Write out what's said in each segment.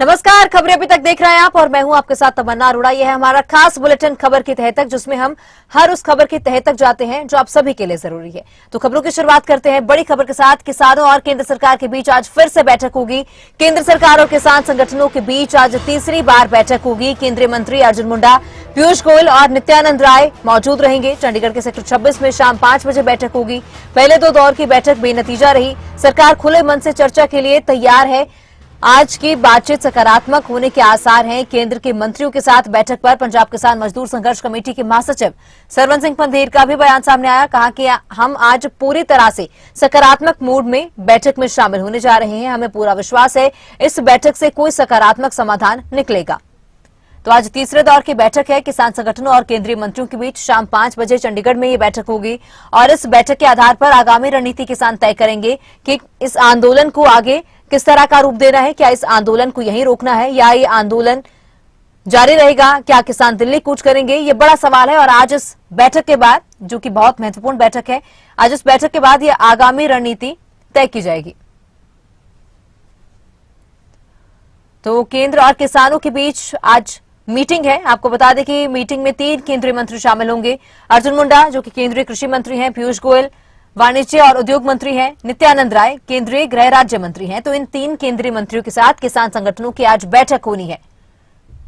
नमस्कार, खबरें अभी तक देख रहे हैं आप और मैं हूं आपके साथ तमन्ना अरोड़ा। यह है हमारा खास बुलेटिन खबर की तह तक, जिसमें हम हर उस खबर की तह तक जाते हैं जो आप सभी के लिए जरूरी है। तो खबरों की शुरुआत करते हैं बड़ी खबर के साथ। किसानों और केंद्र सरकार के बीच आज फिर से बैठक होगी। केंद्र सरकार और किसान संगठनों के बीच आज तीसरी बार बैठक होगी। केंद्रीय मंत्री अर्जुन मुंडा, पीयूष गोयल और नित्यानंद राय मौजूद रहेंगे। चंडीगढ़ के सेक्टर 26 में शाम 5 बजे बैठक होगी। पहले 2 दौर की बैठक बेनतीजा रही। सरकार खुले मन से चर्चा के लिए तैयार है। आज की बातचीत सकारात्मक होने के आसार हैं। केंद्र के मंत्रियों के साथ बैठक पर पंजाब किसान मजदूर संघर्ष कमेटी के महासचिव सरवन सिंह पंधेर का भी बयान सामने आया। कहा कि हम आज पूरी तरह से सकारात्मक मूड में बैठक में शामिल होने जा रहे हैं। हमें पूरा विश्वास है इस बैठक से कोई सकारात्मक समाधान निकलेगा। तो आज तीसरे दौर की बैठक है। किसान संगठनों और केंद्रीय मंत्रियों के बीच शाम 5 बजे चंडीगढ़ में ये बैठक होगी और इस बैठक के आधार पर आगामी रणनीति किसान तय करेंगे कि इस आंदोलन को आगे किस तरह का रूप देना है। क्या इस आंदोलन को यहीं रोकना है या ये आंदोलन जारी रहेगा? क्या किसान दिल्ली कूच करेंगे? ये बड़ा सवाल है और आज इस बैठक के बाद, जो कि बहुत महत्वपूर्ण बैठक है, आज इस बैठक के बाद ये आगामी रणनीति तय की जाएगी। तो केंद्र और किसानों के बीच आज मीटिंग है। आपको बता दें कि मीटिंग में 3 केंद्रीय मंत्री शामिल होंगे। अर्जुन मुंडा, जो कि केंद्रीय कृषि मंत्री हैं, पीयूष गोयल वाणिज्य और उद्योग मंत्री हैं, नित्यानंद राय केंद्रीय गृह राज्य मंत्री हैं। तो इन 3 केंद्रीय मंत्रियों के साथ किसान संगठनों की आज बैठक होनी है।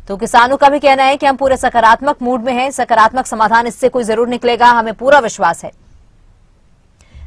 तो किसानों का भी कहना है कि हम पूरे सकारात्मक मूड में हैं, सकारात्मक समाधान इससे कोई जरूर निकलेगा, हमें पूरा विश्वास है।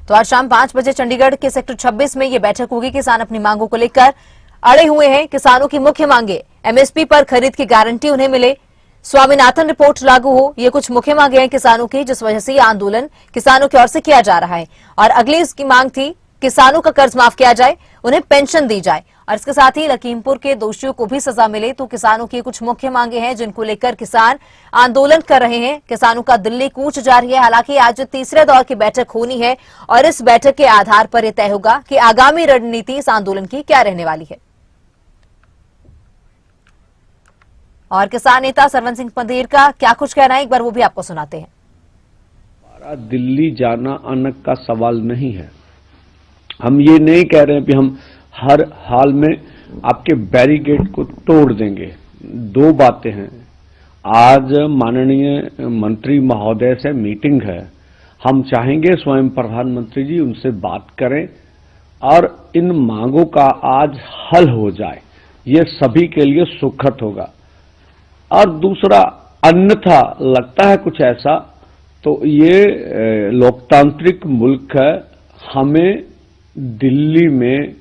तो आज शाम 5 बजे चंडीगढ़ के सेक्टर 26 में ये बैठक होगी। किसान अपनी मांगों को लेकर अड़े हुए हैं। किसानों की मुख्य मांगे एमएसपी पर खरीद की गारंटी उन्हें मिले, स्वामीनाथन रिपोर्ट लागू हो, ये कुछ मुख्य मांगे हैं किसानों की, जिस वजह से ये आंदोलन किसानों की ओर से किया जा रहा है। और अगली इसकी मांग थी किसानों का कर्ज माफ किया जाए, उन्हें पेंशन दी जाए और इसके साथ ही लखीमपुर के दोषियों को भी सजा मिले। तो किसानों की कुछ मुख्य मांगे हैं जिनको लेकर किसान आंदोलन कर रहे हैं। किसानों का दिल्ली कूच जारी है। हालांकि आज तीसरे दौर की बैठक होनी है और इस बैठक के आधार पर यह तय होगा कि आगामी रणनीति इस आंदोलन की क्या रहने वाली है। और किसान नेता सरवन सिंह पंधेर का क्या कुछ कहना है, एक बार वो भी आपको सुनाते हैं। हमारा दिल्ली जाना आना का सवाल नहीं है। हम ये नहीं कह रहे हैं कि हम हर हाल में आपके बैरिकेड को तोड़ देंगे। 2 बातें हैं। आज माननीय मंत्री महोदय से मीटिंग है। हम चाहेंगे स्वयं प्रधानमंत्री जी उनसे बात करें और इन मांगों का आज हल हो जाए। ये सभी के लिए सुखद होगा। और दूसरा, अन्यथा लगता है कुछ ऐसा, तो ये लोकतांत्रिक मुल्क है। हमें दिल्ली में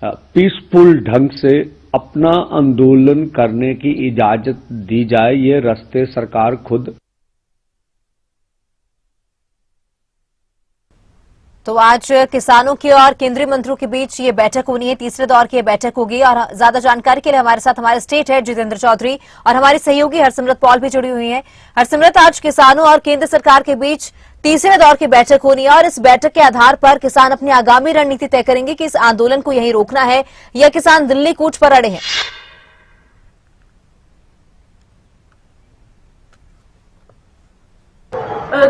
पीसफुल ढंग से अपना आंदोलन करने की इजाजत दी जाए। ये रास्ते सरकार खुद। तो आज किसानों की और केंद्रीय मंत्रियों के बीच ये बैठक होनी है। तीसरे दौर की बैठक होगी और ज्यादा जानकारी के लिए हमारे साथ हमारे स्टेट हेड जितेंद्र चौधरी और हमारी सहयोगी हरसिमरत पॉल भी जुड़ी हुई हैं। हरसिमरत, आज किसानों और केंद्र सरकार के बीच तीसरे दौर की बैठक होनी है और इस बैठक के आधार पर किसान अपनी आगामी रणनीति तय करेंगे कि इस आंदोलन को यहीं रोकना है या किसान दिल्ली कूच पर अड़े हैं।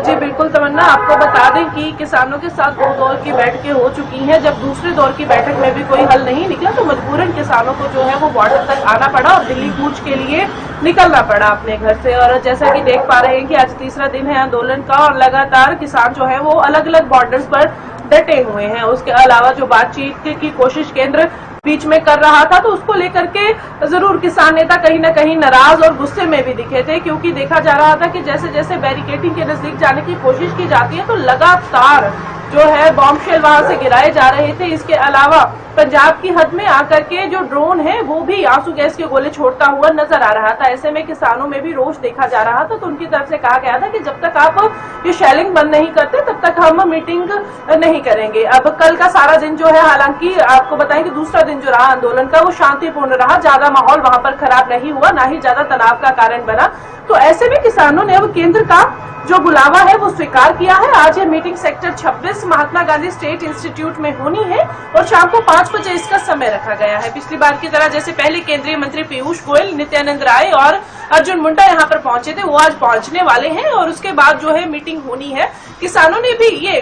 जी बिल्कुल तमन्ना, आपको बता दें कि किसानों के साथ 2 दौर की बैठकें हो चुकी हैं। जब दूसरे दौर की बैठक में भी कोई हल नहीं निकला तो मजबूरन किसानों को जो है वो बॉर्डर तक आना पड़ा और दिल्ली कूच के लिए निकलना पड़ा अपने घर से। और जैसा कि देख पा रहे हैं कि आज तीसरा दिन है आंदोलन का और लगातार किसान जो है वो अलग अलग बॉर्डर्स पर डटे हुए हैं। उसके अलावा जो बातचीत की कोशिश केंद्र बीच में कर रहा था, तो उसको लेकर के जरूर किसान नेता कहीं ना कहीं नाराज और गुस्से में भी दिखे थे, क्योंकि देखा जा रहा था कि जैसे जैसे बैरिकेडिंग के नजदीक जाने की कोशिश की जाती है तो लगातार जो है बॉम्बशेल वहां से गिराए जा रहे थे। इसके अलावा पंजाब की हद में आकर के जो ड्रोन है वो भी आंसू गैस के गोले छोड़ता हुआ नजर आ रहा था। ऐसे में किसानों में भी रोष देखा जा रहा था। तो उनकी तरफ से कहा गया था कि जब तक आप ये शेलिंग बंद नहीं करते तब तक हम मीटिंग नहीं करेंगे। अब कल का सारा दिन जो है, हालांकि आपको बताएं कि दूसरा दिन जो रहा आंदोलन का वो शांतिपूर्ण रहा। ज्यादा माहौल वहां पर खराब नहीं हुआ, ना ही ज्यादा तनाव का कारण बना। तो ऐसे में किसानों ने अब केंद्र का जो बुलावा है वो स्वीकार किया है। आज ये meeting sector 26 Mahatma Gandhi state institute में होनी है और शाम को 5 बजे इसका समय रखा गया है। पिछली बार की तरह जैसे पहले केंद्रीय मंत्री पीयूष गोयल, नित्यानंद राय और अर्जुन मुंडा यहाँ पर पहुंचे थे, वो आज पहुंचने वाले हैं और उसके बाद जो है मीटिंग होनी है। किसानों ने भी ये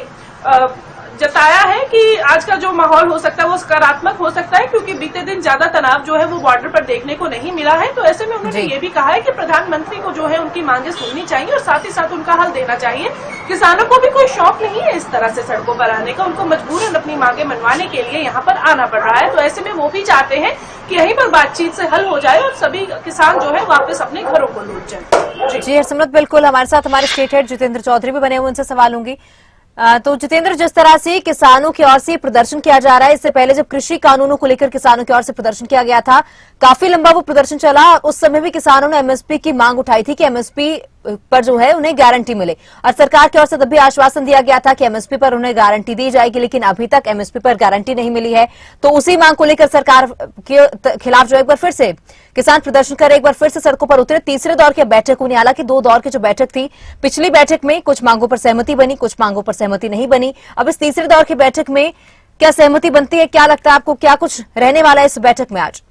जताया है कि आज का जो माहौल हो सकता है वो सकारात्मक हो सकता है, क्योंकि बीते दिन ज्यादा तनाव जो है वो बॉर्डर पर देखने को नहीं मिला है। तो ऐसे में उन्होंने ये भी कहा है कि प्रधानमंत्री को जो है उनकी मांगे सुननी चाहिए और साथ ही साथ उनका हल देना चाहिए। किसानों को भी कोई शौक नहीं है इस तरह से सड़कों पर आने का, उनको मजबूरन अपनी मांगे मनवाने के लिए यहाँ पर आना पड़ रहा है। तो ऐसे में वो भी चाहते हैं कि यहीं पर बातचीत से हल हो जाए और सभी किसान जो है वापस अपने घरों को लौट जाए। जी हरसिमरत, बिल्कुल हमारे साथ हमारे स्टेट हेड जितेंद्र चौधरी भी बने हुए, उनसे सवाल लूंगी। तो जितेंद्र, जिस तरह से किसानों की ओर से प्रदर्शन किया जा रहा है, इससे पहले जब कृषि कानूनों को लेकर किसानों की ओर से प्रदर्शन किया गया था, काफी लंबा वो प्रदर्शन चला। उस समय भी किसानों ने एमएसपी की मांग उठाई थी कि एमएसपी पर जो है उन्हें गारंटी मिले, और सरकार की ओर से तब भी आश्वासन दिया गया था कि एमएसपी पर उन्हें गारंटी दी जाएगी, लेकिन अभी तक एमएसपी पर गारंटी नहीं मिली है। तो उसी मांग को लेकर सरकार के खिलाफ जो एक बार फिर से किसान प्रदर्शन कर एक बार फिर से सड़कों पर उतरे। तीसरे दौर की बैठक हुई, हालांकि 2 दौर की जो बैठक थी, पिछली बैठक में कुछ मांगों पर सहमति बनी, कुछ मांगों पर सहमति नहीं बनी। अब इस तीसरे दौर की बैठक में क्या सहमति बनती है? क्या लगता है आपको, क्या कुछ रहने वाला है इस बैठक में आज?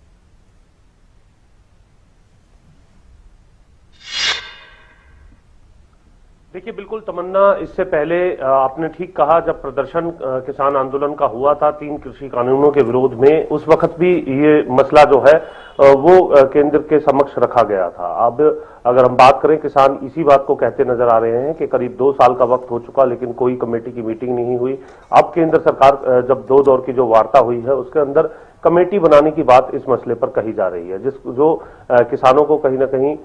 देखिए, बिल्कुल तमन्ना, इससे पहले आपने ठीक कहा, जब प्रदर्शन किसान आंदोलन का हुआ था 3 कृषि कानूनों के विरोध में, उस वक्त भी ये मसला जो है वो केंद्र के समक्ष रखा गया था। अब अगर हम बात करें, किसान इसी बात को कहते नजर आ रहे हैं कि करीब 2 साल का वक्त हो चुका, लेकिन कोई कमेटी की मीटिंग नहीं हुई। अब केंद्र सरकार जब 2 दौर की जो वार्ता हुई है उसके अंदर कमेटी बनाने की बात इस मसले पर कही जा रही है, जो किसानों को कहीं ना कहीं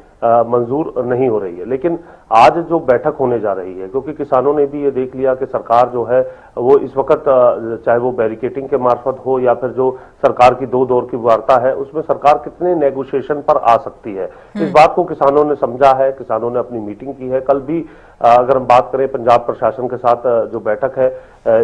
मंजूर नहीं हो रही है। लेकिन आज जो बैठक होने जा रही है, क्योंकि किसानों ने भी ये देख लिया कि सरकार जो है वो इस वक्त, चाहे वो बैरिकेटिंग के मार्फत हो या फिर जो सरकार की 2 दौर की वार्ता है, उसमें सरकार कितने नेगोशिएशन पर आ सकती है, इस बात को किसानों ने समझा है। किसानों ने अपनी मीटिंग की है। कल भी अगर हम बात करें, पंजाब प्रशासन के साथ जो बैठक है,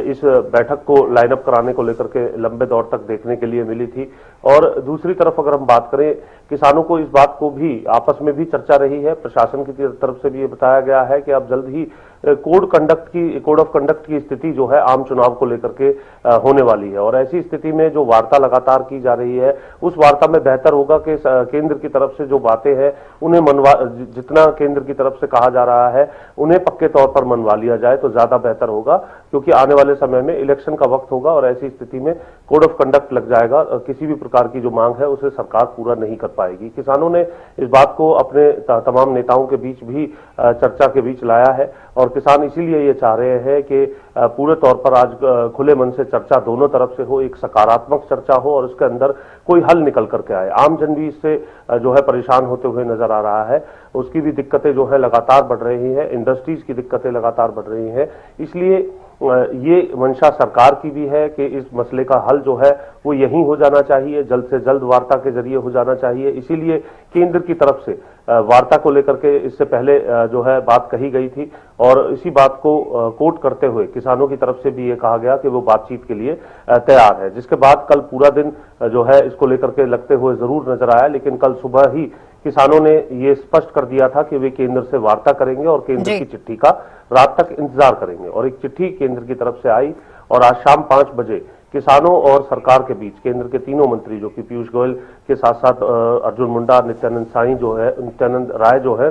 इस बैठक को लाइनअप कराने को लेकर के लंबे दौर तक देखने के लिए मिली थी। और दूसरी तरफ अगर हम बात करें, किसानों को इस बात को भी आपस में भी चर्चा रही है। प्रशासन की तरफ से भी ये बताया गया है कि अब जल्द ही कोड ऑफ कंडक्ट की स्थिति जो है आम चुनाव को लेकर के होने वाली है, और ऐसी स्थिति में जो वार्ता लगातार की जा रही है, उस वार्ता में बेहतर होगा कि केंद्र की तरफ से जो बातें हैं उन्हें जितना केंद्र की तरफ से कहा जा रहा है उन्हें पक्के तौर पर मनवा लिया जाए तो ज्यादा बेहतर होगा, क्योंकि आने वाले समय में इलेक्शन का वक्त होगा और ऐसी स्थिति में कोड ऑफ कंडक्ट लग जाएगा। किसी भी प्रकार की जो मांग है उसे सरकार पूरा नहीं कर पाएगी। किसानों ने इस बात को अपने तमाम नेताओं के बीच भी चर्चा के बीच लाया है, और किसान इसीलिए ये चाह रहे हैं कि पूरे तौर पर आज खुले मन से चर्चा दोनों तरफ से हो, एक सकारात्मक चर्चा हो और उसके अंदर कोई हल निकल करके आए। आम जन भी इससे जो है परेशान होते हुए नजर आ रहा है, उसकी भी दिक्कतें जो है लगातार बढ़ रही हैं, इंडस्ट्रीज की दिक्कतें लगातार बढ़ रही हैं। इसलिए ये मंशा सरकार की भी है कि इस मसले का हल जो है वो यहीं हो जाना चाहिए, जल्द से जल्द वार्ता के जरिए हो जाना चाहिए। इसीलिए केंद्र की तरफ से वार्ता को लेकर के इससे पहले जो है बात कही गई थी, और इसी बात को कोट करते हुए किसानों की तरफ से भी ये कहा गया कि वो बातचीत के लिए तैयार है। जिसके बाद कल पूरा दिन जो है इसको लेकर के लगते हुए जरूर नजर आया, लेकिन कल सुबह ही किसानों ने ये स्पष्ट कर दिया था कि वे केंद्र से वार्ता करेंगे और केंद्र की चिट्ठी का रात तक इंतजार करेंगे। और एक चिट्ठी केंद्र की तरफ से आई और आज शाम 5 बजे किसानों और सरकार के बीच केंद्र के तीनों मंत्री, जो कि पीयूष गोयल के साथ साथ अर्जुन मुंडा, नित्यानंद राय जो है,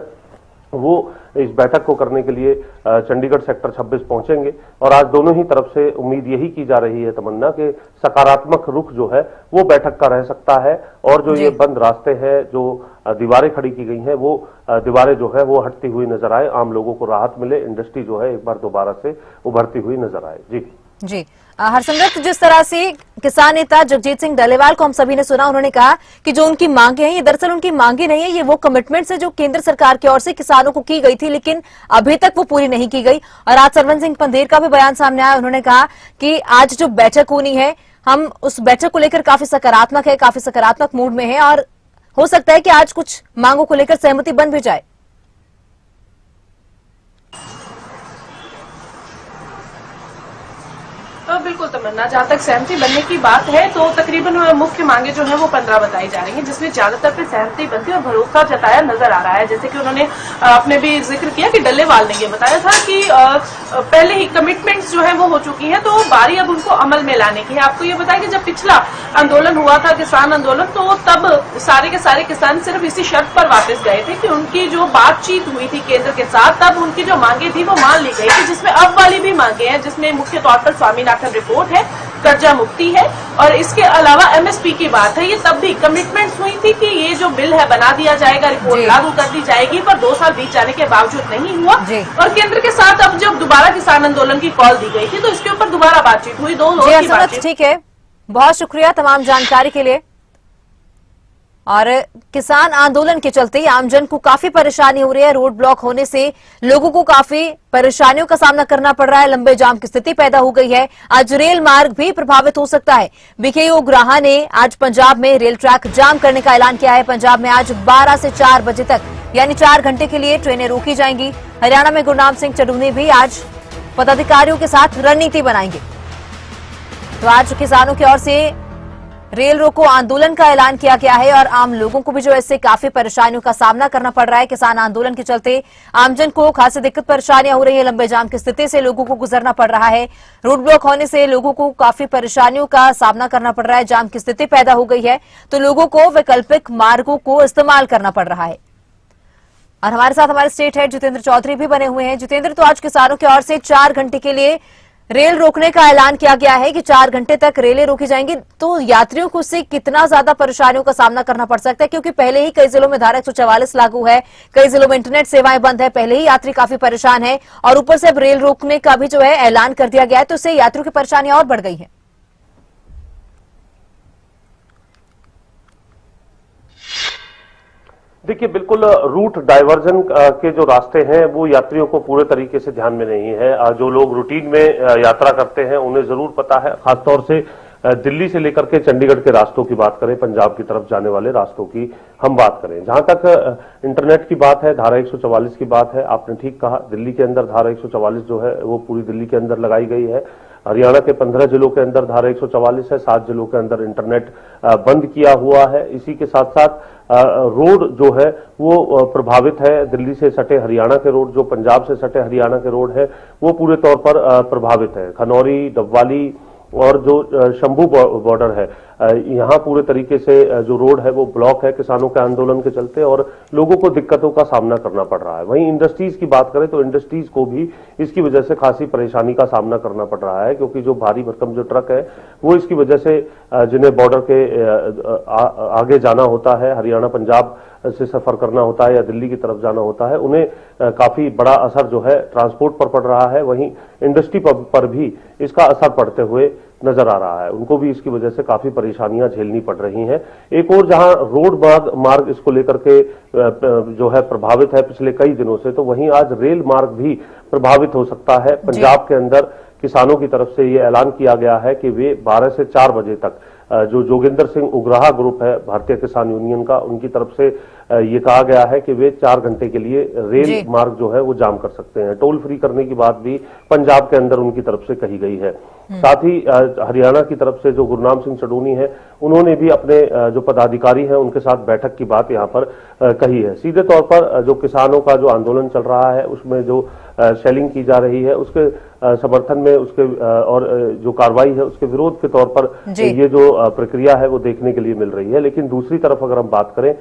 वो इस बैठक को करने के लिए चंडीगढ़ सेक्टर 26 पहुंचेंगे। और आज दोनों ही तरफ से उम्मीद यही की जा रही है तमन्ना कि सकारात्मक रुख जो है वो बैठक का रह सकता है, और जो ये बंद रास्ते हैं, जो दीवारें खड़ी की गई हैं, वो दीवारें जो है वो हटती हुई नजर आए, आम लोगों को राहत मिले, इंडस्ट्री जो है एक बार दोबारा से उभरती हुई नजर आए। जी हरसिमरत, जिस तरह से किसान नेता जगजीत सिंह डल्लेवाल को हम सभी ने सुना, उन्होंने कहा कि जो उनकी मांगे हैं ये दरअसल उनकी मांगे नहीं है, ये वो कमिटमेंट्स है जो केंद्र सरकार की ओर से किसानों को की गई थी, लेकिन अभी तक वो पूरी नहीं की गई। और आज सरवन सिंह पंधेर का भी बयान सामने आया, उन्होंने कहा कि आज जो बैठक होनी है, हम उस बैठक को लेकर काफी सकारात्मक है, काफी सकारात्मक मूड में है, और हो सकता है कि आज कुछ मांगों को लेकर सहमति बन भी जाए। बिल्कुल तमन्ना, जहां तक सहमति बनने की बात है तो तकरीबन मुख्य मांगे जो है वो 15 बताई जा रही हैं, जिसमें ज्यादातर पे सहमति बनती और भरोसा जताया नजर आ रहा है। जैसे कि उन्होंने अपने भी जिक्र किया कि डल्लेवाल ने ये बताया था कि पहले ही कमिटमेंट्स जो है वो हो चुकी हैं, तो बारी अब उनको अमल में लाने की है। आपको ये बताया कि जब पिछला आंदोलन हुआ था, किसान आंदोलन, तो तब सारे के सारे किसान सिर्फ इसी शर्त पर वापस गए थे कि उनकी जो बातचीत हुई थी केंद्र के साथ, तब उनकी जो मांगे थी वो मान ली गई थी, जिसमें अब वाली भी मांगे हैं, जिसमें मुख्य तौर पर स्वामीनाथन पोस्टमार्टम रिपोर्ट है, कर्जा मुक्ति है और इसके अलावा एमएसपी की बात है। ये तब भी कमिटमेंट्स हुई थी कि ये जो बिल है बना दिया जाएगा, रिपोर्ट लागू कर दी जाएगी, पर 2 साल बीत जाने के बावजूद नहीं हुआ। और केंद्र के साथ अब जब दोबारा किसान आंदोलन की कॉल दी गई थी तो इसके ऊपर दोबारा बातचीत हुई। 2 दौर की बातचीत। ठीक है, बहुत शुक्रिया तमाम जानकारी के लिए। और किसान आंदोलन के चलते आमजन को काफी परेशानी हो रही है। रोड ब्लॉक होने से लोगों को काफी परेशानियों का सामना करना पड़ रहा है। लंबे जाम की स्थिति पैदा हो गई है। आज रेल मार्ग भी प्रभावित हो सकता है। बीकेयू उग्राहा ने आज पंजाब में रेल ट्रैक जाम करने का ऐलान किया है। पंजाब में आज 12 से 4 बजे तक यानी 4 घंटे के लिए ट्रेनें रोकी जाएंगी। हरियाणा में गुरनाम सिंह चडूनी भी आज पदाधिकारियों के साथ रणनीति बनाएंगे। तो आज किसानों की ओर से रेल रोको आंदोलन का ऐलान किया गया है और आम लोगों को भी जो इससे काफी परेशानियों का सामना करना पड़ रहा है। किसान आंदोलन के चलते आमजन को खासी दिक्कत परेशानियां हो रही है। लंबे जाम की स्थिति से लोगों को गुजरना पड़ रहा है। रोड ब्लॉक होने से लोगों को काफी परेशानियों का सामना करना पड़ रहा है। जाम की स्थिति पैदा हो गई है तो लोगों को वैकल्पिक मार्गों को इस्तेमाल करना पड़ रहा है। और हमारे साथ हमारे स्टेट हेड जितेंद्र चौधरी भी बने हुए हैं। जितेंद्र, तो आज किसानों की ओर से 4 घंटे के लिए रेल रोकने का ऐलान किया गया है कि 4 घंटे तक रेलें रोकी जाएंगी, तो यात्रियों को उससे कितना ज्यादा परेशानियों का सामना करना पड़ सकता है? क्योंकि पहले ही कई जिलों में धारा 144 लागू है, कई जिलों में इंटरनेट सेवाएं बंद है, पहले ही यात्री काफी परेशान है और ऊपर से अब रेल रोकने का भी जो है ऐलान कर दिया गया है, तो इससे यात्रियों की परेशानियां और बढ़ गई है। देखिए, बिल्कुल रूट डाइवर्जन के जो रास्ते हैं वो यात्रियों को पूरे तरीके से ध्यान में नहीं है। जो लोग रूटीन में यात्रा करते हैं उन्हें जरूर पता है। खासतौर से दिल्ली से लेकर के चंडीगढ़ के रास्तों की बात करें, पंजाब की तरफ जाने वाले रास्तों की हम बात करें, जहां तक इंटरनेट की बात है, धारा 144 की बात है, आपने ठीक कहा, दिल्ली के अंदर धारा 144 जो है वो पूरी दिल्ली के अंदर लगाई गई है। हरियाणा के 15 जिलों के अंदर धारा 144 है, 7 जिलों के अंदर इंटरनेट बंद किया हुआ है। इसी के साथ साथ रोड जो है वो प्रभावित है। दिल्ली से सटे हरियाणा के रोड, जो पंजाब से सटे हरियाणा के रोड है, वो पूरे तौर पर प्रभावित है। खनौरी, डबवाली और जो शंभू बॉर्डर है, यहाँ पूरे तरीके से जो रोड है वो ब्लॉक है किसानों के आंदोलन के चलते और लोगों को दिक्कतों का सामना करना पड़ रहा है। वहीं इंडस्ट्रीज की बात करें तो इंडस्ट्रीज को भी इसकी वजह से खासी परेशानी का सामना करना पड़ रहा है, क्योंकि जो भारी भरकम जो ट्रक है वो इसकी वजह से जिन्हें बॉर्डर के आगे जाना होता है, हरियाणा पंजाब से सफर करना होता है या दिल्ली की तरफ जाना होता है, उन्हें काफी बड़ा असर जो है ट्रांसपोर्ट पर पड़ रहा है। वहीं इंडस्ट्री पर भी इसका असर पड़ते हुए नजर आ रहा है। उनको भी इसकी वजह से काफी परेशानियां झेलनी पड़ रही हैं। एक और जहां रोड मार्ग इसको लेकर के जो है प्रभावित है पिछले कई दिनों से, तो वहीं आज रेल मार्ग भी प्रभावित हो सकता है। पंजाब के अंदर किसानों की तरफ से ये ऐलान किया गया है कि वे 12 से 4 बजे तक, जो जोगिंदर सिंह उग्राहा ग्रुप है भारतीय किसान यूनियन का, उनकी तरफ से ये कहा गया है कि वे 4 घंटे के लिए रेल मार्ग जो है वो जाम कर सकते हैं। टोल फ्री करने की बात भी पंजाब के अंदर उनकी तरफ से कही गई है। साथ ही हरियाणा की तरफ से जो गुरनाम सिंह चडूनी है, उन्होंने भी अपने जो पदाधिकारी हैं उनके साथ बैठक की बात यहाँ पर कही है। सीधे तौर पर जो किसानों का जो आंदोलन चल रहा है उसमें जो शेलिंग की जा रही है उसके समर्थन में, उसके और जो कार्रवाई है उसके विरोध के तौर पर ये जो प्रक्रिया है वो देखने के लिए मिल रही है। लेकिन दूसरी तरफ अगर हम बात करें,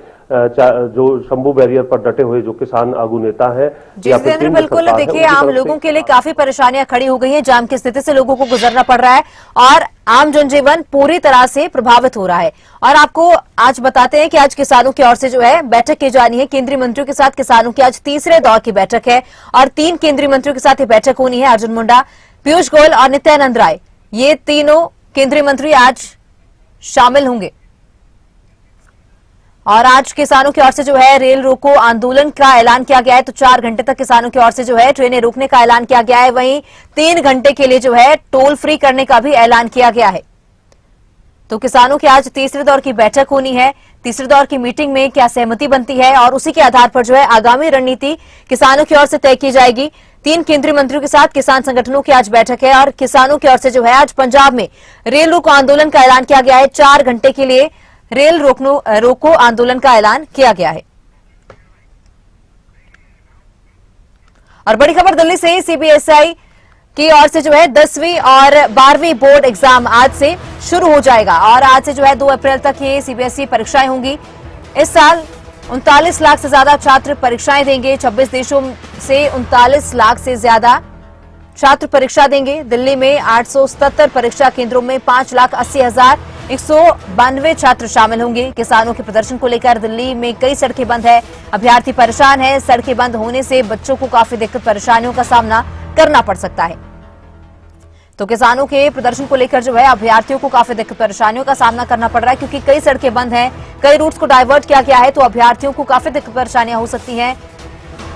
जो शंभू बैरियर पर डटे हुए जो किसान आगू नेता है, जितेंद्र, बिल्कुल देखिए आम लोगों के लिए काफी परेशानियां खड़ी हो गई हैं। जाम की स्थिति से लोगों को गुजरना पड़ रहा है और आम जनजीवन पूरी तरह से प्रभावित हो रहा है। और आपको आज बताते हैं कि आज किसानों की ओर से जो है बैठक की जानी है केंद्रीय मंत्रियों के साथ। किसानों की आज तीसरे दौर की बैठक है और 3 केंद्रीय मंत्रियों के साथ ये बैठक होनी है। अर्जुन मुंडा, पीयूष गोयल और नित्यानंद राय, ये तीनों केंद्रीय मंत्री आज शामिल होंगे। और आज किसानों की ओर से जो है रेल रोको आंदोलन का ऐलान किया गया है, तो 4 घंटे तक किसानों की ओर से जो है ट्रेनें रोकने का ऐलान किया गया है। वहीं 3 घंटे के लिए जो है टोल फ्री करने का भी ऐलान किया गया है। तो किसानों की आज तीसरे दौर की बैठक होनी है। तीसरे दौर की मीटिंग में क्या सहमति बनती है और उसी के आधार पर जो है आगामी रणनीति किसानों की ओर से तय की जाएगी। 3 केंद्रीय मंत्रियों के साथ किसान संगठनों की आज बैठक है और किसानों की ओर से जो है आज पंजाब में रेल रोको आंदोलन का ऐलान किया गया है। 4 घंटे के लिए रेल रोको आंदोलन का ऐलान किया गया है। और बड़ी खबर दिल्ली से, सीबीएसई की ओर से जो है 10वीं और 12वीं बोर्ड एग्जाम आज से शुरू हो जाएगा और आज से जो है 2 अप्रैल तक ये सीबीएसई परीक्षाएं होंगी। इस साल 39 लाख से ज्यादा छात्र परीक्षाएं देंगे। 26 देशों से 39 लाख से ज्यादा छात्र परीक्षा देंगे। दिल्ली में 877 परीक्षा केंद्रों में 5,80,192 छात्र शामिल होंगे। किसानों के प्रदर्शन को लेकर दिल्ली में कई सड़कें बंद है। अभ्यर्थी परेशान है। सड़कें बंद होने से बच्चों को काफी दिक्कत परेशानियों का सामना करना पड़ सकता है। तो किसानों के प्रदर्शन को लेकर जो है अभ्यर्थियों को काफी दिक्कत परेशानियों का सामना करना पड़ रहा है, क्योंकि कई सड़कें बंद हैं, कई रूट्स को डाइवर्ट किया गया है, तो अभ्यर्थियों को काफी दिक्कत परेशानियां हो सकती हैं।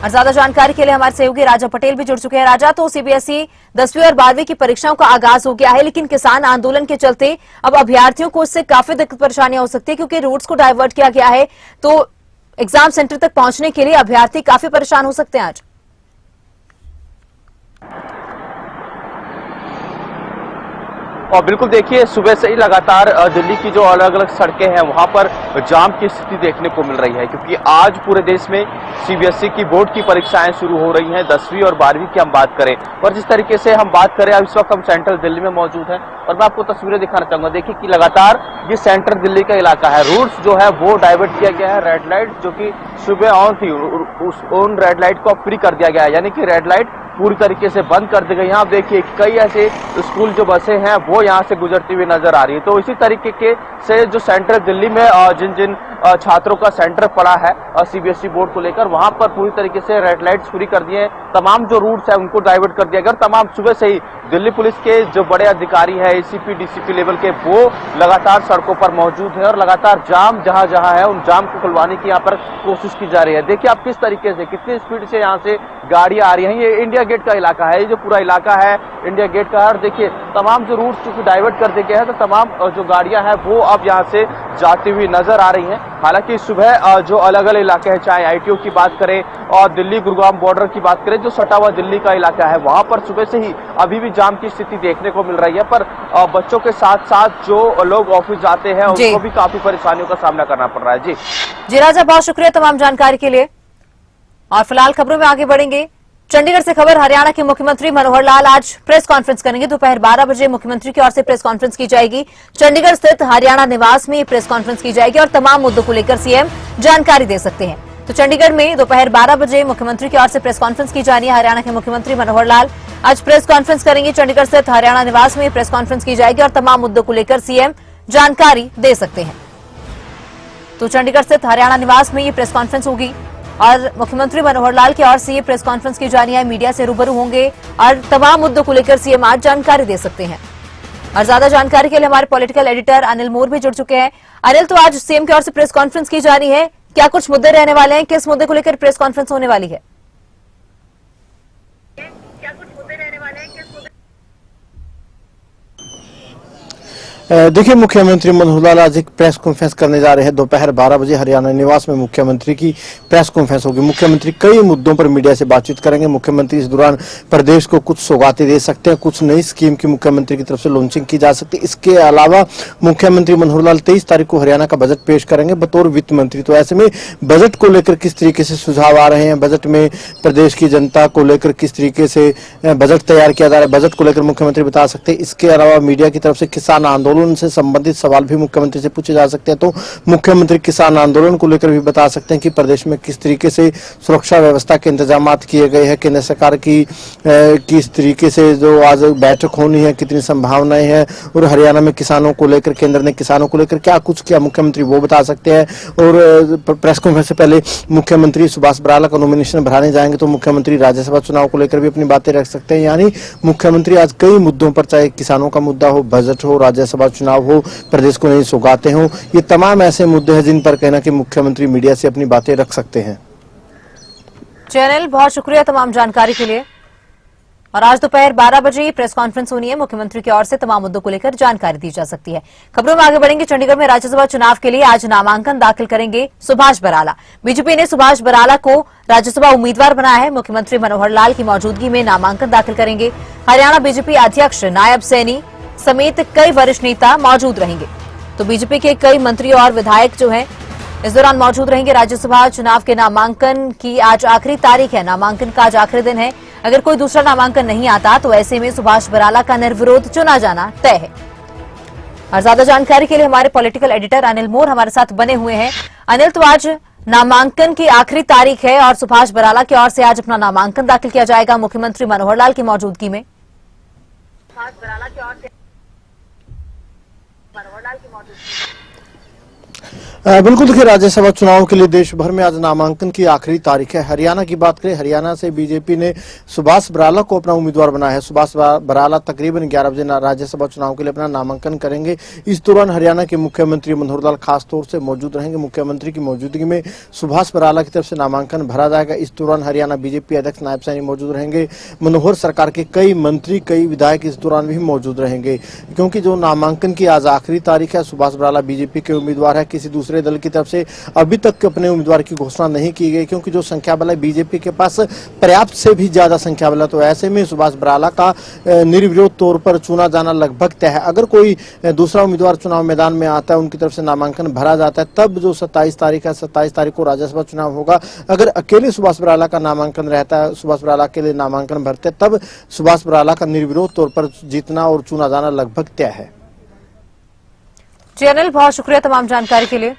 और ज्यादा जानकारी के लिए हमारे सहयोगी राजा पटेल भी जुड़ चुके हैं। राजा, तो सीबीएसई 10वीं और 12वीं की परीक्षाओं का आगाज हो गया है, लेकिन किसान आंदोलन के चलते अब अभ्यर्थियों को इससे काफी दिक्कत परेशानियां हो सकती है, क्योंकि रूट्स को डाइवर्ट किया गया है। तो एग्जाम सेंटर तक पहुंचने के लिए अभ्यर्थी काफी परेशान हो सकते हैं आज। और बिल्कुल देखिए, सुबह से ही लगातार दिल्ली की जो अलग अलग सड़कें हैं वहां पर जाम की स्थिति देखने को मिल रही है, क्योंकि आज पूरे देश में सीबीएसई की बोर्ड की परीक्षाएं शुरू हो रही हैं। 10वीं और 12वीं की हम बात करें, और जिस तरीके से हम बात करें, अब इस वक्त हम सेंट्रल दिल्ली में मौजूद हैं और मैं आपको तस्वीरें दिखाना चाहूंगा। देखिए कि लगातार ये सेंट्रल दिल्ली का इलाका है, रूट्स जो है वो डाइवर्ट किया गया है। रेड लाइट जो कि सुबह ऑन थी, उन रेड लाइट को फ्री कर दिया गया है, यानी कि रेड लाइट पूरी तरीके से बंद कर दी गई। यहाँ देखिए कई ऐसे स्कूल जो बसें हैं वो यहाँ से गुजरती हुई नजर आ रही है। तो इसी तरीके से जो सेंट्रल दिल्ली में जिन जिन छात्रों का सेंटर पड़ा है सीबीएसई बोर्ड को लेकर, वहां पर पूरी तरीके से रेड लाइट्स पूरी कर दिए हैं। तमाम जो रूट्स है उनको डाइवर्ट कर दिया गया और तमाम सुबह से ही दिल्ली पुलिस के जो बड़े अधिकारी है, एसीपी डीसीपी लेवल के, वो लगातार सड़कों पर मौजूद है और लगातार जाम जहां जहां है उन जाम को खुलवाने की यहाँ पर कोशिश की जा रही है। देखिए आप किस तरीके से, कितनी स्पीड से यहाँ से गाड़ियां आ रही हैं। ये इंडिया गेट का इलाका है, ये जो पूरा इलाका है इंडिया गेट का है। और देखिए तमाम जो रूट चूंकि डाइवर्ट कर दिए गए हैं, तो तमाम जो गाड़ियां हैं वो अब यहाँ से जाती हुई नजर आ रही हैं। हालांकि सुबह जो अलग अलग इलाके हैं, चाहे आईटीओ की बात करें और दिल्ली गुरुग्राम बॉर्डर की बात करें, जो सटा हुआ दिल्ली का इलाका है, वहां पर सुबह से ही अभी भी जाम की स्थिति देखने को मिल रही है। पर बच्चों के साथ साथ जो लोग ऑफिस जाते हैं उनको भी काफी परेशानियों का सामना करना पड़ रहा है। जी राजा, बहुत शुक्रिया तमाम जानकारी के लिए। और फिलहाल खबरों में आगे बढ़ेंगे। चंडीगढ़ से खबर, हरियाणा के मुख्यमंत्री मनोहर लाल आज प्रेस कॉन्फ्रेंस करेंगे। दोपहर 12 बजे मुख्यमंत्री की ओर से प्रेस कॉन्फ्रेंस की जाएगी। चंडीगढ़ स्थित हरियाणा निवास में प्रेस कॉन्फ्रेंस की जाएगी और तमाम मुद्दों को लेकर सीएम जानकारी दे सकते हैं। तो चंडीगढ़ में दोपहर 12 बजे मुख्यमंत्री की ओर से प्रेस कॉन्फ्रेंस की जानी है। हरियाणा के मुख्यमंत्री मनोहर लाल आज प्रेस कॉन्फ्रेंस करेंगे। चंडीगढ़ स्थित हरियाणा निवास में प्रेस कॉन्फ्रेंस की जाएगी और तमाम मुद्दों को लेकर सीएम जानकारी दे सकते हैं। तो चंडीगढ़ स्थित हरियाणा निवास में ये प्रेस कॉन्फ्रेंस होगी और मुख्यमंत्री मनोहर लाल की ओर से ये प्रेस कॉन्फ्रेंस की जानी है। मीडिया से रूबरू होंगे और तमाम मुद्दों को लेकर सीएम आज जानकारी दे सकते हैं। और ज्यादा जानकारी के लिए हमारे पॉलिटिकल एडिटर अनिल मोर भी जुड़ चुके हैं। अनिल, तो आज सीएम की ओर से प्रेस कॉन्फ्रेंस की जानी है, क्या कुछ मुद्दे रहने वाले हैं, किस मुद्दे को लेकर प्रेस कॉन्फ्रेंस होने वाली है? देखिए, मुख्यमंत्री मनोहर लाल आज एक प्रेस कॉन्फ्रेंस करने जा रहे हैं। दोपहर 12 बजे हरियाणा निवास में मुख्यमंत्री की प्रेस कॉन्फ्रेंस होगी। मुख्यमंत्री कई मुद्दों पर मीडिया से बातचीत करेंगे। मुख्यमंत्री इस दौरान प्रदेश को कुछ सौगातें दे सकते हैं, कुछ नई स्कीम की मुख्यमंत्री की तरफ से लॉन्चिंग की जा सकती है। इसके अलावा मुख्यमंत्री मनोहर लाल 23 तारीख को हरियाणा का बजट पेश करेंगे बतौर वित्त मंत्री। तो ऐसे में बजट को लेकर किस तरीके से सुझाव आ रहे हैं, बजट में प्रदेश की जनता को लेकर किस तरीके से बजट तैयार किया जा रहा है, बजट को लेकर मुख्यमंत्री बता सकते हैं। इसके अलावा मीडिया की तरफ से किसान आंदोलन से संबंधित सवाल भी मुख्यमंत्री से पूछे जा सकते हैं। तो मुख्यमंत्री किसान आंदोलन को लेकर भी बता सकते हैं कि प्रदेश में किस तरीके से सुरक्षा व्यवस्था के इंतजाम किए गए हैं, केंद्र सरकार की किस तरीके से जो आज बैठक होनी है, कितनी संभावनाएं हैं, और हरियाणा में किसानों को लेकर केंद्र ने किसानों को लेकर क्या कुछ किया, मुख्यमंत्री वो बता सकते हैं। और प्रेस कॉन्फ्रेंस से पहले मुख्यमंत्री सुभाष बराला का नॉमिनेशन भराने जाएंगे, तो मुख्यमंत्री राज्यसभा चुनाव को लेकर भी अपनी बातें रख सकते हैं। यानी मुख्यमंत्री आज कई मुद्दों पर, चाहे किसानों का मुद्दा हो, बजट हो, राज्यसभा चुनाव हो, प्रदेश को नई सौगातें हों, ये तमाम ऐसे मुद्दे हैं जिन पर कहना कि मुख्यमंत्री मीडिया से अपनी बातें रख सकते हैं। चैनल, बहुत शुक्रिया तमाम जानकारी के लिए। और आज दोपहर 12 बजे प्रेस कॉन्फ्रेंस होनी है। मुख्यमंत्री की ओर से तमाम मुद्दों को लेकर जानकारी दी जा सकती है। खबरों में आगे बढ़ेंगे। चंडीगढ़ में राज्यसभा चुनाव के लिए आज नामांकन दाखिल करेंगे सुभाष बराला। बीजेपी ने सुभाष बराला को राज्यसभा उम्मीदवार बनाया है। मुख्यमंत्री मनोहर लाल की मौजूदगी में नामांकन दाखिल करेंगे। हरियाणा बीजेपी अध्यक्ष नायब सैनी समेत कई वरिष्ठ नेता मौजूद रहेंगे। तो बीजेपी के कई मंत्री और विधायक जो हैं इस दौरान मौजूद रहेंगे। राज्यसभा चुनाव के नामांकन की आज आखिरी तारीख है, नामांकन का आज आखिरी दिन है। अगर कोई दूसरा नामांकन नहीं आता तो ऐसे में सुभाष बराला का निर्विरोध चुना जाना तय है। और ज्यादा जानकारी के लिए हमारे पॉलिटिकल एडिटर अनिल मोर हमारे साथ बने हुए हैं। अनिल, तो आज नामांकन की आखिरी तारीख है और सुभाष बराला की ओर से आज अपना नामांकन दाखिल किया जाएगा मुख्यमंत्री मनोहर लाल की मौजूदगी में। बिल्कुल देखिए, राज्यसभा चुनाव के लिए देश भर में आज नामांकन की आखिरी तारीख है। हरियाणा की बात करें, हरियाणा से बीजेपी ने सुभाष बराला को अपना उम्मीदवार बनाया है। सुभाष बराला तकरीबन 11 बजे राज्यसभा चुनाव के लिए अपना नामांकन करेंगे। इस दौरान हरियाणा के मुख्यमंत्री मनोहर लाल खास तौर से मौजूद रहेंगे। मुख्यमंत्री की मौजूदगी में सुभाष बराला की तरफ से नामांकन भरा जाएगा। इस दौरान हरियाणा बीजेपी अध्यक्ष नायब सैनी मौजूद रहेंगे। मनोहर सरकार के कई मंत्री, कई विधायक इस दौरान भी मौजूद रहेंगे, क्योंकि जो नामांकन की आज आखिरी तारीख है। सुभाष बराला बीजेपी के उम्मीदवार है। किसी दूसरे दल की तरफ से अभी तक अपने उम्मीदवार की घोषणा नहीं की गई, क्योंकि जो संख्या बल है बीजेपी के पास पर्याप्त से भी ज्यादा संख्या बल है। तो ऐसे में सुभाष बराला का निर्विरोध तौर पर चुना जाना लगभग तय है। अगर कोई दूसरा उम्मीदवार चुनाव मैदान में आता है, उनकी तरफ से नामांकन भरा जाता है, तब जो 27 तारीख है, 27 तारीख को राज्यसभा चुनाव होगा। अगर अकेले सुभाष बराला का नामांकन रहता है, सुभाष बराला के लिए नामांकन भरते, तब सुभाष बराला का निर्विरोध तौर पर जीतना और चुना जाना लगभग तय है। जी अनिल, बहुत शुक्रिया तमाम जानकारी के लिए।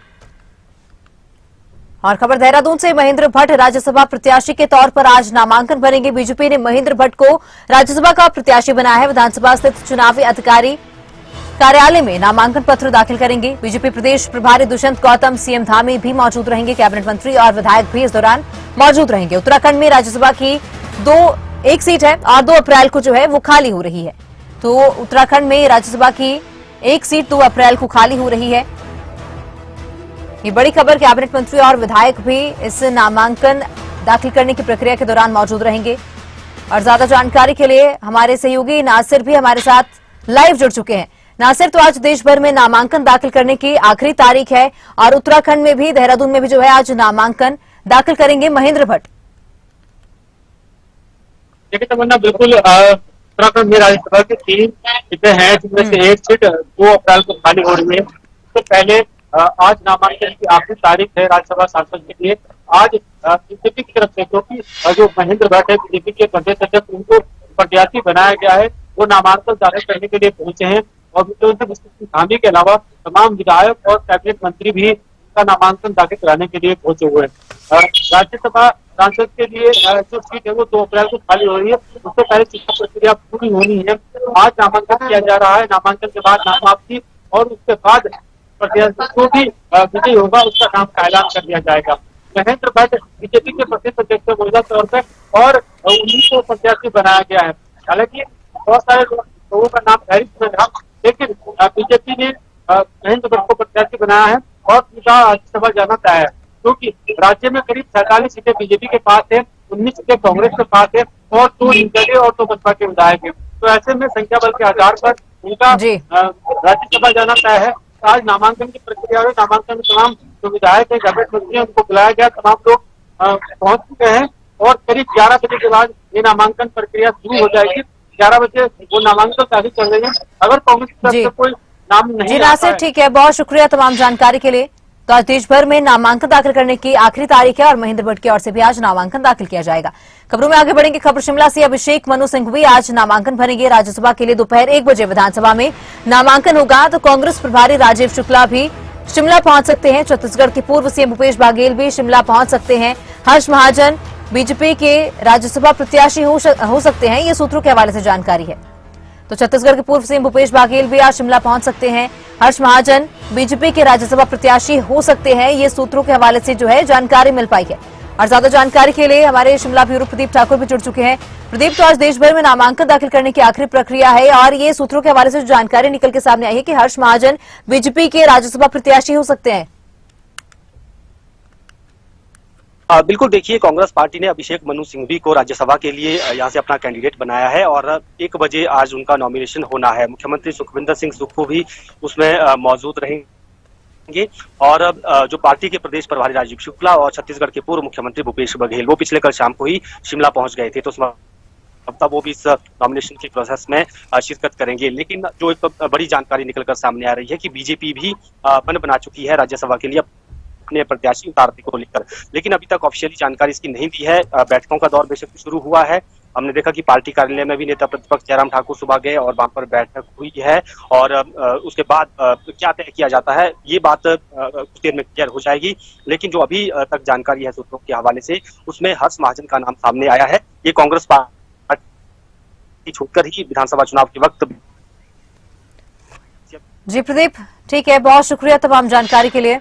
और खबर देहरादून से, महेंद्र भट्ट राज्यसभा प्रत्याशी के तौर पर आज नामांकन भरेंगे। बीजेपी ने महेंद्र भट्ट को राज्यसभा का प्रत्याशी बनाया है। विधानसभा स्थित चुनावी अधिकारी कार्यालय में नामांकन पत्र दाखिल करेंगे। बीजेपी प्रदेश प्रभारी दुष्यंत गौतम, सीएम धामी भी मौजूद रहेंगे। कैबिनेट मंत्री और विधायक भी इस दौरान मौजूद रहेंगे। उत्तराखंड में राज्यसभा की एक सीट है और 2 अप्रैल को जो है वो खाली हो रही है। तो उत्तराखंड में राज्यसभा की एक सीट 2 अप्रैल को खाली हो रही है। ये बड़ी खबर, कैबिनेट मंत्री और विधायक भी इस नामांकन दाखिल करने की प्रक्रिया के दौरान मौजूद रहेंगे। और ज्यादा जानकारी के लिए हमारे सहयोगी नासिर भी हमारे साथ लाइव जुड़ चुके हैं। नासिर, तो आज देश भर में नामांकन दाखिल करने की आखिरी तारीख है और उत्तराखंड में भी, देहरादून में भी जो है आज नामांकन दाखिल करेंगे महेंद्र भट्ट। देखिए तमन्ना, बिल्कुल उत्तराखंड में राज्यसभा की 3 सीटें हैं, जिनमें से एक सीट 2 अप्रैल को खाली हो रही है। तो पहले आज नामांकन की आखिरी तारीख है राज्यसभा सांसद के लिए। आज बीजेपी की तरफ से, क्योंकि जो महेंद्र भट्ट है बीजेपी के प्रदेश अध्यक्ष, उनको प्रत्याशी बनाया गया है, वो नामांकन दाखिल करने के लिए पहुंचे हैं। और मुख्यमंत्री धामी के अलावा तमाम विधायक और कैबिनेट मंत्री भी उनका नामांकन दाखिल कराने के लिए पहुंचे हुए हैं। राज्यसभा सांसद के लिए जो सीट है वो 2 अप्रैल को खाली हो रही है। उससे पहले चुनाव प्रक्रिया पूरी होनी है। आज नामांकन किया जा रहा है। नामांकन के बाद नाम वापसी और उसके बाद जो भी विजयी होगा उसका नाम का ऐलान कर दिया जाएगा। महेंद्र भट्ट बीजेपी के प्रदेश अध्यक्ष मौजूदा तौर पर और 19 को प्रत्याशी बनाया गया है। हालांकि बहुत सारे लोगों का नाम खारिज हुआ था, लेकिन बीजेपी ने महेंद्र भट्ट को प्रत्याशी बनाया है और उनका राज्यसभा जाना तय है, क्योंकि राज्य में करीब 47 सीटें बीजेपी के पास है, 19 सीटें कांग्रेस के पास है और 2 निर्दलीय और 2 बसपा के विधायक है। तो ऐसे में संख्या बल के आधार पर उनका राज्यसभा जाना तय है। आज नामांकन की प्रक्रिया हुई। नामांकन में तमाम जो विधायक है, कैबिनेट मंत्री, उनको बुलाया गया। तमाम लोग पहुंच चुके हैं और करीब 11 बजे के बाद ये नामांकन प्रक्रिया शुरू हो जाएगी। 11 बजे वो नामांकन दाखिल कर रहे हैं। अगर कांग्रेस की तरफ से कोई नाम नहीं आता है। ठीक है, बहुत शुक्रिया तमाम जानकारी के लिए। तो आज देश भर में नामांकन दाखिल करने की आखिरी तारीख है और महेंद्र भट्ट की ओर से भी आज नामांकन दाखिल किया जाएगा। खबरों में आगे बढ़ेंगे। खबर शिमला से, अभिषेक मनु सिंघवी आज नामांकन भरेंगे। राज्यसभा के लिए दोपहर 1 बजे विधानसभा में नामांकन होगा। तो कांग्रेस प्रभारी राजीव शुक्ला भी शिमला पहुंच सकते हैं। छत्तीसगढ़ के पूर्व सीएम भूपेश बघेल भी शिमला पहुंच सकते हैं। हर्ष महाजन बीजेपी के राज्यसभा प्रत्याशी हो सकते हैं, ये सूत्रों के हवाले से जानकारी है। तो छत्तीसगढ़ के पूर्व सीएम भूपेश बघेल भी आज शिमला पहुंच सकते हैं। हर्ष महाजन बीजेपी के राज्यसभा प्रत्याशी हो सकते हैं, ये सूत्रों के हवाले से जो है जानकारी मिल पाई है। और ज्यादा जानकारी के लिए हमारे शिमला ब्यूरो प्रदीप ठाकुर भी जुड़ चुके हैं। प्रदीप, तो आज देश भर में नामांकन दाखिल करने की आखिरी प्रक्रिया है और ये सूत्रों के हवाले से जो जानकारी निकल के सामने आई है कि हर्ष महाजन बीजेपी के राज्यसभा प्रत्याशी हो सकते हैं। बिल्कुल, देखिए, कांग्रेस पार्टी ने अभिषेक मनु सिंघवी को राज्यसभा के लिए यहाँ से अपना कैंडिडेट बनाया है और 1 बजे आज उनका नॉमिनेशन होना है। मुख्यमंत्री सुखविंदर सिंह सुक्खू भी उसमें मौजूद रहेंगे और जो पार्टी के प्रदेश प्रभारी राजीव शुक्ला और छत्तीसगढ़ के पूर्व मुख्यमंत्री भूपेश बघेल, वो पिछले कल शाम को ही शिमला पहुंच गए थे। तो तब वो भी इस नॉमिनेशन के प्रोसेस में शिरकत करेंगे। लेकिन जो एक बड़ी जानकारी निकलकर सामने आ रही है कि बीजेपी भी मन बना चुकी है राज्यसभा के लिए अपने प्रत्याशी उतारने को लेकर, लेकिन अभी तक ऑफिशियली जानकारी इसकी नहीं दी है। बैठकों का दौर बेशक शुरू हुआ है। हमने देखा कि पार्टी कार्यालय में भी नेता प्रतिपक्ष जयराम ठाकुर सुबह गए और वहां पर बैठक हुई है और उसके बाद क्या तय किया जाता है ये बात कुछ देर में क्लियर हो जाएगी। लेकिन जो अभी तक जानकारी है सूत्रों के हवाले से, उसमें हर्ष महाजन का नाम सामने आया है। ये कांग्रेस पार्टी छोड़कर ही विधानसभा चुनाव के वक्त। जी प्रदीप, ठीक है, बहुत शुक्रिया तमाम जानकारी के लिए।